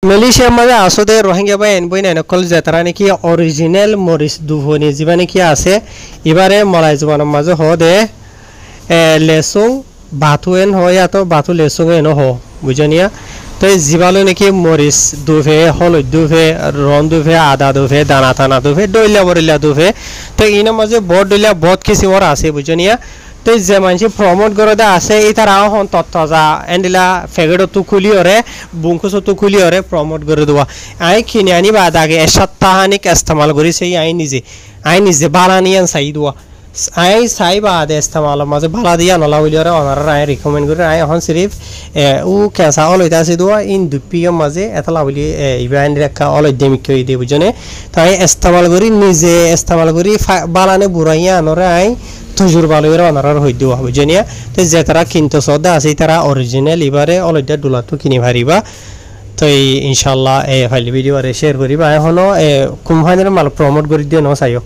Malaysia maze asode Rohingya ba enboy na nokol jatara neki original Morris Duvoni jiba neki ase ibare molai jubana maze hode lesung batuen hoya to batu lesung eno ho bujaniya to jibalo neki Morris Duve holo Duve ron Duve ada Duve dana tana Duve doila borila Duve to ina maze bod doila bod kisi or ase bujaniya तो जेमानसी promote गरदा আছে ইতারা হন তত্ত্বজা এন্ডিলা ফেগড় তো খুলি ওরে বুংকুস তো খুলি ওরে প্রমোট করে দেওয়া আই কিনানি বাদ আগে এক সপ্তাহানিক ইস্তেমাল করি সেই আই নিজে বানানিয়ান সাই দেওয়া আই সাই বাদ ইস্তেমাল মাঝে বালা দিয়া নলা হইলে ওরে অনার আই রিকমেন্ড করে আই হন সিরিফ ও কেসা অলইতা আছে দেওয়া ইন দুপিয়ম মাঝে এতলা বলি ইবান রেখা অলই দেমিক কই দে বুঝনে তাই ইস্তেমাল করি নিজে ইস্তেমাল করি বালানে বুরাইয়া নরে আই তজুরবা লইরা অনারার হই দেওয়া হবে জেনিয়া তো যে তারা কিনতে সদা আছে তারা অরিজিনাল ইবারে অলইটা ডুলাটো কিনি ভারিবা তো ইনশাআল্লাহ এই ফাইল ভিডিও আরে শেয়ার করিবা এখনো কোম্পানির মাল প্রমোট করি দিও না চাইও